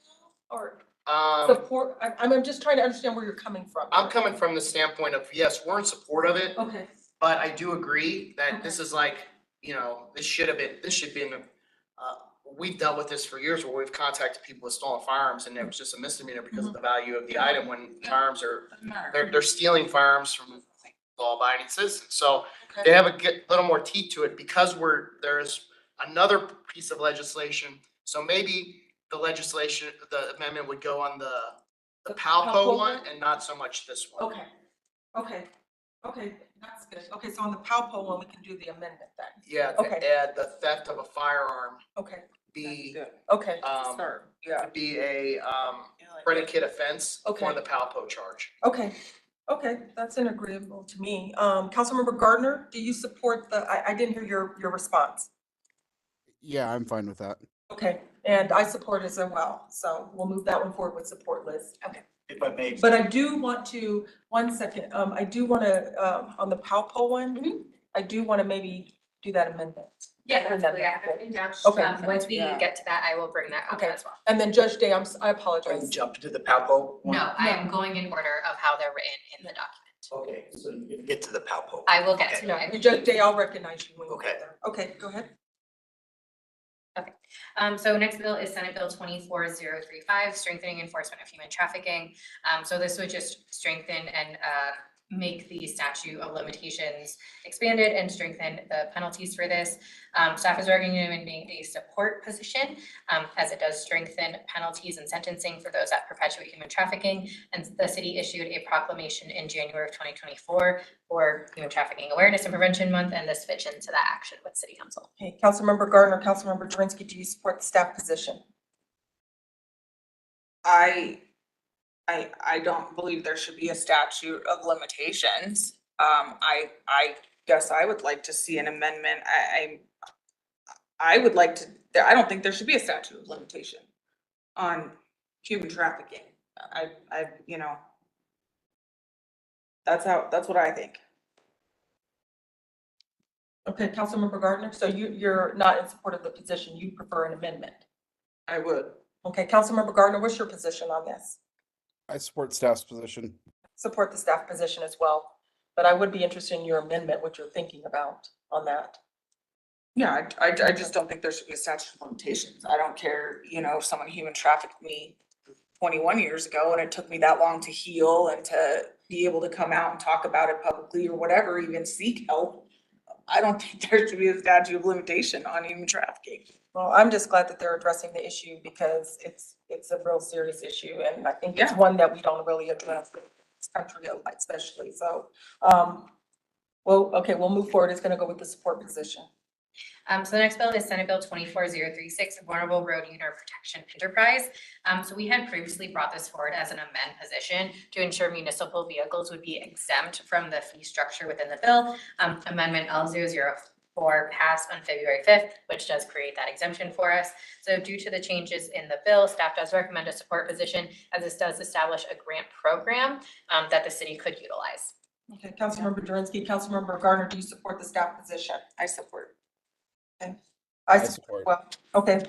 or Um, support? I'm just trying to understand where you're coming from. I'm coming from the standpoint of, yes, we're in support of it, Okay, but I do agree that this is like, this should be, we've dealt with this for years where we've contacted people with stolen firearms and it was just a misdemeanor because of the value of the item when firearms are, they're stealing firearms from law-abiding citizens. So okay. they have a little more teeth to it because there's another piece of legislation. So maybe the amendment would go on the PALPO one and not so much this one. Okay, Okay, okay, that's good. Okay, so on the Palpo one, we can do the amendment then. Yeah, Okay. to add the theft of a firearm Okay, be, okay. Start, yeah. be a, predicate offense Okay. for the Palpo charge. Okay, okay, that's an agreeable to me. Councilmember Gardner, do you support I didn't hear your response. Yeah, I'm fine with that. Okay, and I support as well, so we'll move that one forward with support, Liz. Okay. If I may, But I do want to, one second, I do want to, on the Palpo one, I do want to maybe do that amendment. Yeah, And absolutely. then- I have it written down. Okay. Once we Yeah. get to that, I will bring that up Okay. as well. And then Judge Day, I are you apologize. jump to the Palpo one? No, I am going in order of how they're written in the document. Okay, so you can get to the Palpo. I will get Okay. to it. And Judge Day, I'll recognize you when you Okay. get there. Okay, go ahead. So next bill is Senate Bill 24035, strengthening enforcement of human trafficking. So this would just strengthen and make the statute of limitations expanded and strengthen the penalties for this. Staff is recommending a support position as it does strengthen penalties and sentencing for those that perpetuate human trafficking. And the city issued a proclamation in January of 2024 for Human Trafficking Awareness and Prevention Month, and this fits into that action with City Council. Okay, Councilmember Gardner, Councilmember Jurinsky, do you support the staff position? I don't believe there should be a statute of limitations. I guess I would like to see an amendment. I would like to, I don't think there should be a statute of limitation on human trafficking. You know, that's what I think. Okay, Councilmember Gardner, so you're not in support of the position, you prefer an amendment? I would. Okay, Councilmember Gardner, what's your position on this? I support staff's position. Support the staff position as well, but I would be interested in your amendment, what you're thinking about on that. Yeah, I just don't think there should be a statute of limitations. I don't care, you know, if someone human trafficked me 21 years ago and it took me that long to heal and to be able to come out and talk about it publicly or whatever, even seek help. I don't think there should be a statute of limitation on human trafficking. Well, I'm just glad that they're addressing the issue because it's a real serious issue, and I think it's Yeah. one that we don't really address in this country especially, so, well, okay, we'll move forward. It's gonna go with the support position. So the next bill is Senate Bill 24036, Vulnerable Road User Protection Enterprise. So we had previously brought this forward as an amend position to ensure municipal vehicles would be exempt from the fee structure within the bill. Amendment L004 passed on February 5th, which does create that exemption for us. So due to the changes in the bill, staff does recommend a support position as this does establish a grant program that the city could utilize. Okay, Councilmember Jurinsky, Councilmember Gardner, do you support the staff position? I support. Okay. I I support, support. well, okay,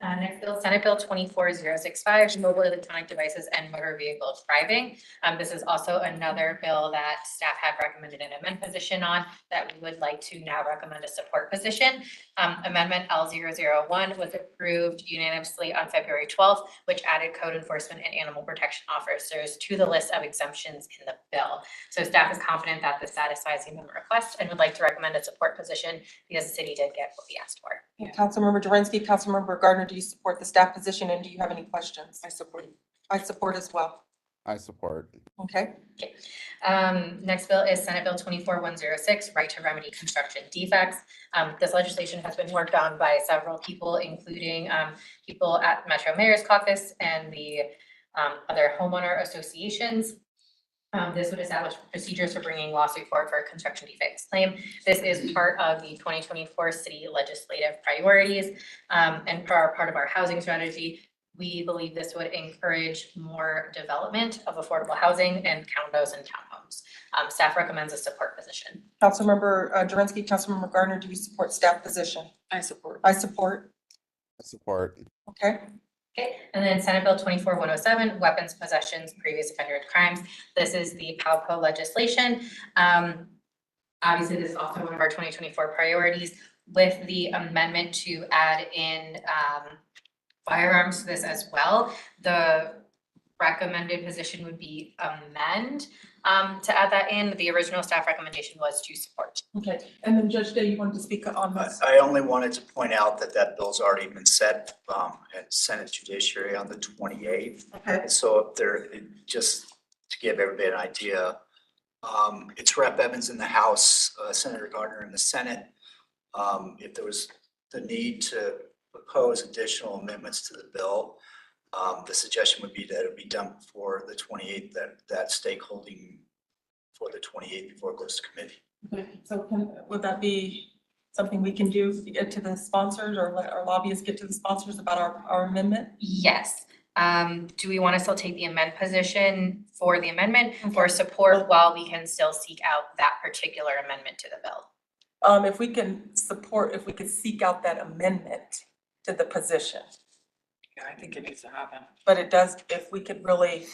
Next bill, Senate Bill 24065, mobile electronic devices and motor vehicle driving. This is also another bill that staff had recommended an amend position on that we would like to now recommend a support position. Amendment L001 was approved unanimously on February 12th, which added code enforcement and animal protection officers to the list of exemptions in the bill. So staff is confident that this satisfies the amendment request and would like to recommend a support position because the city did get what we asked for. yeah, Councilmember Jurinsky, Councilmember Gardner, do you support the staff position, and do you have any questions? I support. I support as well, I support. okay? Next bill is Senate Bill 24106, right to remedy construction defects. This legislation has been worked on by several people, including people at Metro Mayor's Caucus and the other homeowner associations. This would establish procedures for bringing lawsuit forward for a construction defects claim. This is part of the 2024 city legislative priorities and part of our housing strategy. We believe this would encourage more development of affordable housing and condos and townhomes. Staff recommends a support position. Councilmember Jurinsky, Councilmember Gardner, do you support staff position? I support. I support, I support. okay? Okay, and then Senate Bill 24107, weapons possessions, previous offender crimes. This is the PALPO legislation. Obviously, this is also one of our 2024 priorities with the amendment to add in firearms to this as well. The recommended position would be amend to add that in. The original staff recommendation was to support. Okay, and then Judge Day, you wanted to speak on this? I only wanted to point out that bill's already been set at Senate Judiciary on the 28th. Okay, And so if there, just to give everybody an idea, It's Rep. Evans in the House, Senator Gardner in the Senate. If there was the need to propose additional amendments to the bill, the suggestion would be that it be done before the 28th, that stakeholding for the 28th before it goes to committee. Okay, so would that be something we can do to get to the sponsors, or let our lobbyists get to the sponsors about our amendment? Yes. Do we want to still take the amend position for the amendment or support while we can still seek out that particular amendment to the bill? If we can support, if we could seek out that amendment to the position. Yeah, I think it needs to happen. But it does, if we could really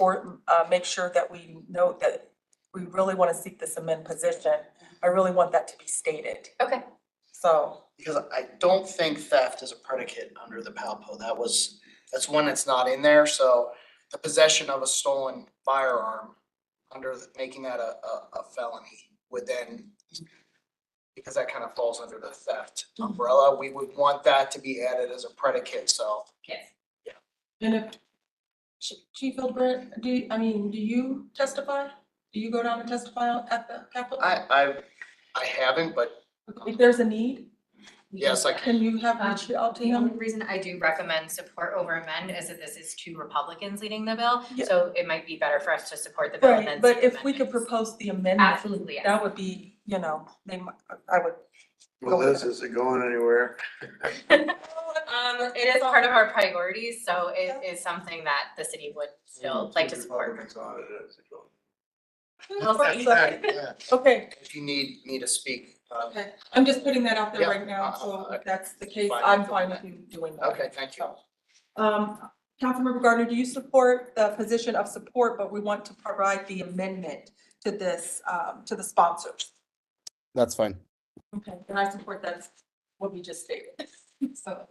make sure that we know that we really want to seek this amend position, I really want that to be stated. Okay. So, Because I don't think theft is a predicate under the PALPO. That's one that's not in there, so the possession of a stolen firearm making that a felony would then, because that kind of falls under the theft umbrella, we would want that to be added as a predicate, so. Yes. and if, Chief Hildebrandt, do you testify? Do you go down and testify at the Capitol? I haven't, but If there's a need, yes, I can you have reached out to The only him? reason I do recommend support over amend is that this is two Republicans leading the bill. Yeah. So it might be better for us to support the bill and then Right, but seek if we could amendments. propose the amendment, Absolutely, yes. that would be, I would. Well, Liz, is it going anywhere? It is part of our priorities, so it is something that the city would still like to support. Republicans on it, is it going? Yeah, Okay, if you need me to speak. okay, I'm just putting that out there Yeah, right now, so if that's the case, fine. I'm fine with you doing that. Okay, thank you. Councilmember Gardner, do you support the position of support, but we want to provide the amendment to this, to the sponsors? That's fine. Okay, and I support that, what we just stated. So,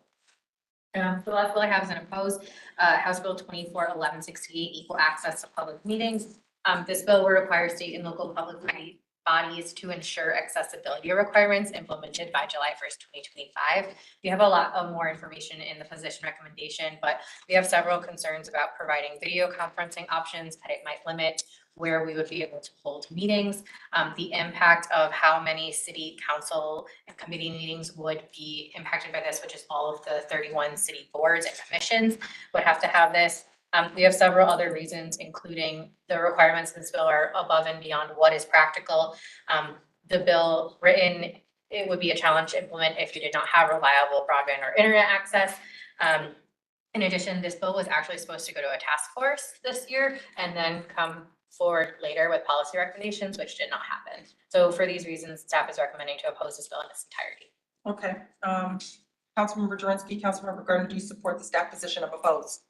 So that's what I have as an opposed, House Bill 24-1168, equal access to public meetings. This bill will require state and local public bodies to ensure accessibility requirements implemented by July 1st, 2025. We have a lot of more information in the position recommendation, but we have several concerns about providing video conferencing options, that it might limit where we would be able to hold meetings, the impact of how many city council and committee meetings would be impacted by this, which is all of the 31 city boards and commissions would have to have this. We have several other reasons, including the requirements in this bill are above and beyond what is practical. The bill written, it would be a challenge to implement if you did not have reliable broadband or internet access. In addition, this bill was actually supposed to go to a task force this year and then come forward later with policy recommendations, which did not happen. So for these reasons, staff is recommending to oppose this bill in its entirety. okay, Councilmember Jurinsky, Councilmember Gardner, do you support the staff position of opposed?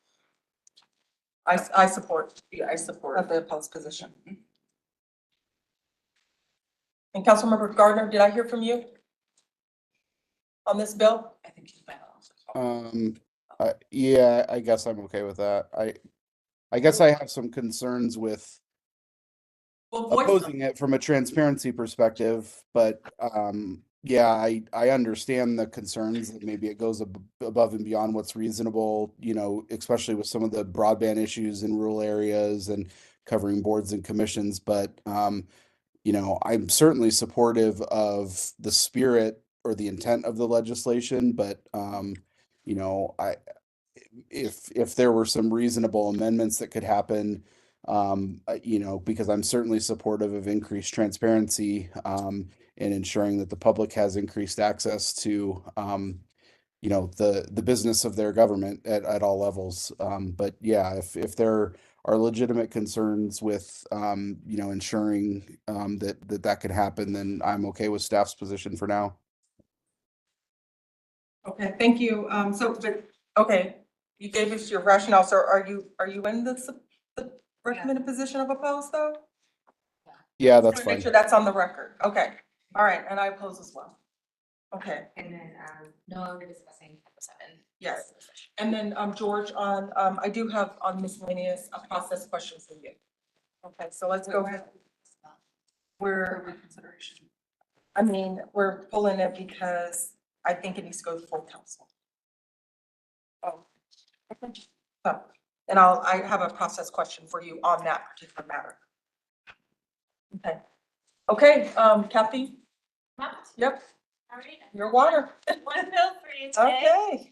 I support the opposed position. And Councilmember Gardner, did I hear from you on this bill? I think he's been. Yeah, I guess I'm okay with that. I guess I have some concerns with Well, voice them. opposing it from a transparency perspective, but yeah, I understand the concerns that maybe it goes above and beyond what's reasonable, especially with some of the broadband issues in rural areas and covering boards and commissions. But I'm certainly supportive of the spirit or the intent of the legislation, but if there were some reasonable amendments that could happen, because I'm certainly supportive of increased transparency, and ensuring that the public has increased access to, the business of their government at all levels. But yeah, if there are legitimate concerns with, ensuring, that could happen, then I'm okay with staff's position for now. Okay, thank you. Okay, you gave us your rationale. So are you in the recommended position of opposed though? Yeah, that's Just wanna fine. Make sure that's on the record. Okay, all right, and I oppose as well. Okay, And then, no longer discussing Title 7. yes. And then, George, I do have on miscellaneous a process question for you. Okay, so let's go ahead. We're pulling it because I think it needs to go to full council. Oh, okay. So, and I have a process question for you on that particular matter. Okay, Okay, Kathy? Yep, All right. your water. One bill for you today. Okay.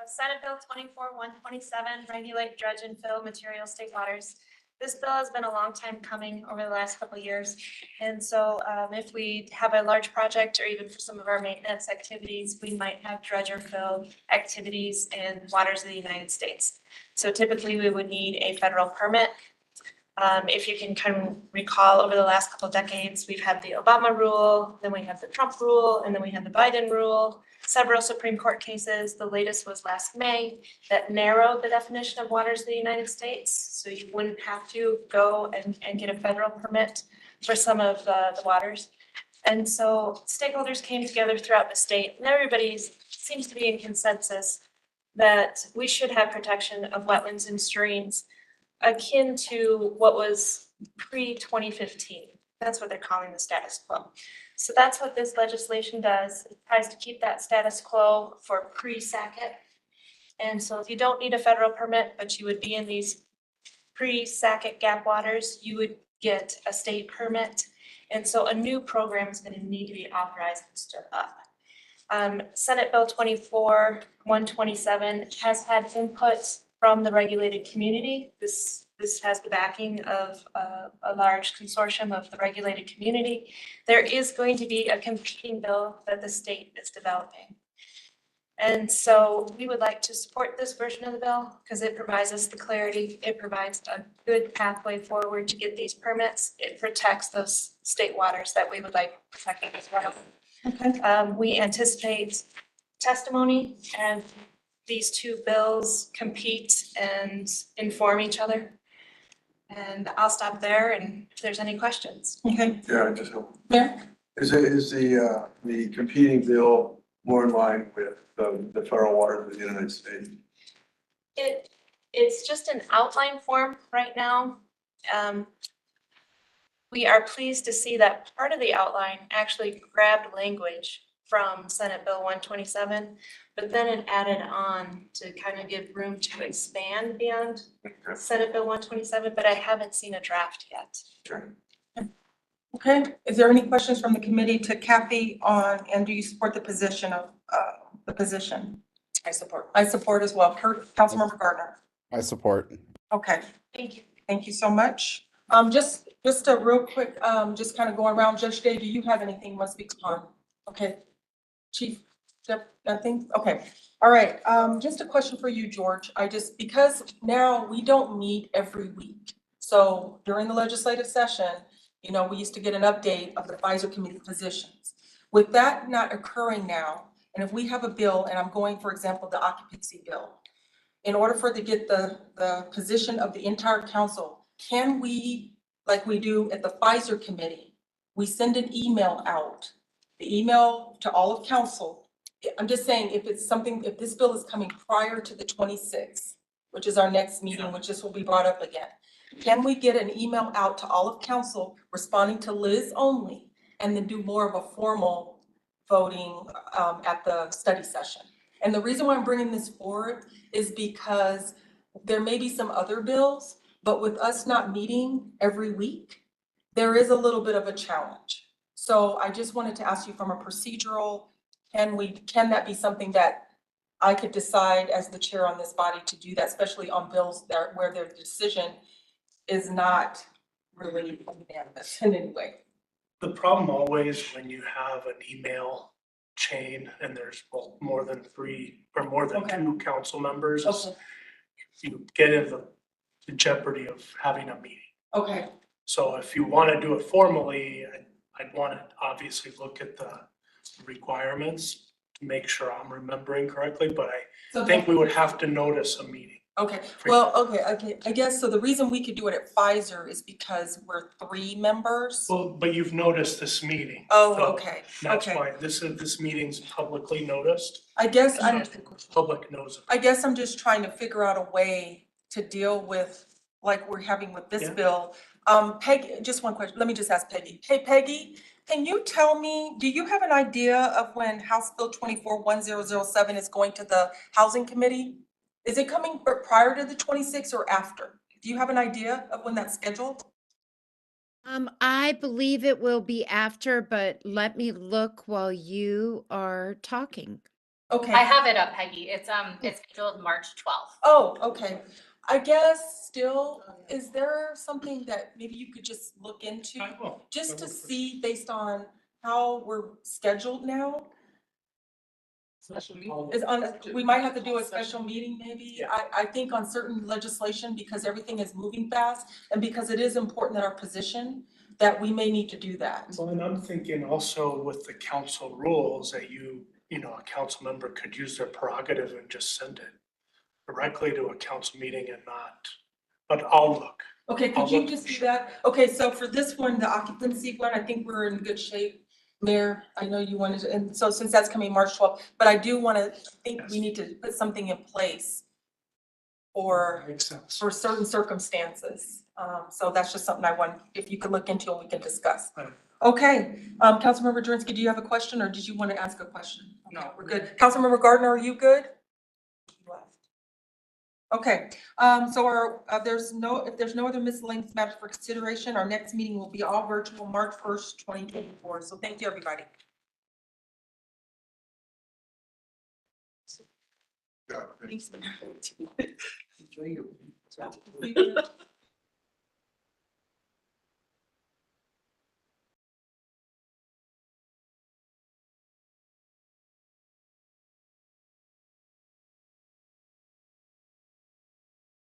Senate Bill 24-127, regulate dredge and fill material state waters. This bill has been a long time coming over the last couple of years. And so if we have a large project or even for some of our maintenance activities, we might have dredge or fill activities in waters of the United States. So typically we would need a federal permit. If you can kind of recall over the last couple of decades, we've had the Obama rule, then we have the Trump rule, and then we had the Biden rule. Several Supreme Court cases. The latest was last May that narrowed the definition of waters of the United States. So you wouldn't have to go and get a federal permit for some of the waters. And so stakeholders came together throughout the state and everybody seems to be in consensus that we should have protection of wetlands and streams akin to what was pre-2015. That's what they're calling the status quo. So that's what this legislation does. It tries to keep that status quo for pre-Sackett. And so if you don't need a federal permit, but you would be in these pre-Sackett gap waters, you would get a state permit. And so a new program is going to need to be authorized and stood up. Senate Bill 24-127 has had input from the regulated community. This has the backing of a large consortium of the regulated community. There is going to be a competing bill that the state is developing. And so we would like to support this version of the bill because it provides us the clarity. It provides a good pathway forward to get these permits. It protects those state waters that we would like protected as well. Okay. We anticipate testimony and these two bills compete and inform each other. And I'll stop there and if there's any questions. Okay. Yeah, just, Yeah. is the competing bill more in line with the federal waters of the United States? It's just an outline form right now. We are pleased to see that part of the outline actually grabbed language from Senate Bill 127, but then it added on to kind of give room to expand beyond Senate Bill 127, but I haven't seen a draft yet. Sure. Okay, is there any questions from the committee to Kathy on, and do you support the position of, the position? I support. I support as well. Councilmember Gardner. I support. Okay, Thank you. thank you so much. Just a real quick, just kind of going around, Judge Day, do you have anything you want to speak upon? Okay, Chief, nothing? Okay, all right, just a question for you, George. Because now we don't meet every week. So during the legislative session, you know, we used to get an update of the advisory committee positions. With that not occurring now, and if we have a bill, and I'm going, for example, the occupancy bill, in order for it to get the position of the entire council, can we, like we do at the Pfizer committee, we send an email out, the email to all of council. I'm just saying, if it's something, if this bill is coming prior to the 26th, which is our next meeting, which this will be brought up again, can we get an email out to all of council responding to Liz only, and then do more of a formal voting at the study session? And the reason why I'm bringing this forward is because there may be some other bills, but with us not meeting every week, there is a little bit of a challenge. So I just wanted to ask you from a procedural, can that be something that I could decide as the chair on this body to do that, especially on bills that where their decision is not really unanimous in any way? The problem always when you have an email chain and there's more than three or more than Okay. two council members, is Okay, you get into the jeopardy of having a meeting. okay, So if you want to do it formally, I'd want to obviously look at the requirements to make sure I'm remembering correctly, but so I think we would have to notice a meeting. okay, well, okay, I guess, so the reason we could do it at Pfizer is because we're 3 members. Well, but you've noticed this meeting. Oh, so okay, That's okay. why this meeting's publicly noticed. I guess So I'm, Public knows. I guess I'm just trying to figure out a way to deal with, like we're having with this Yeah. bill. Peggy, just one question, let me just ask Peggy. Hey Peggy, can you tell me, do you have an idea of when House Bill 24-1007 is going to the Housing Committee? Is it coming prior to the 26th or after? Do you have an idea of when that's scheduled? I believe it will be after, but let me look while you are talking. Okay. I have it up, Peggy. It's scheduled March 12th. Oh, okay. I guess still, is there something that maybe you could just look into? I will. Just I to will for see based on how we're scheduled now? Is on, we might have to do a special meeting maybe. I think on certain legislation, because everything is moving fast and because it is important that our position, that we may need to do that. Well, and I'm thinking also with the council rules that you know, a council member could use their prerogative and just send it directly to a council meeting and not, but I'll look. Okay, could you just do that? Okay, so for this one, the occupancy one, I think we're in good shape. Mayor, I know you wanted to, and so since that's coming March 12th, but I do want to think we need to put something in place for Makes sense. for certain circumstances. So that's just something I want, if you could look into and we can discuss. Right. Okay, Councilmember Jurinsky, do you have a question or did you want to ask a question? No, we're good. Councilmember Gardner, are you good? Okay, so if there's no other miscellaneous matters for consideration, our next meeting will be all virtual March 1st, 2024. So thank you, everybody. Yeah. Thanks. Enjoy your.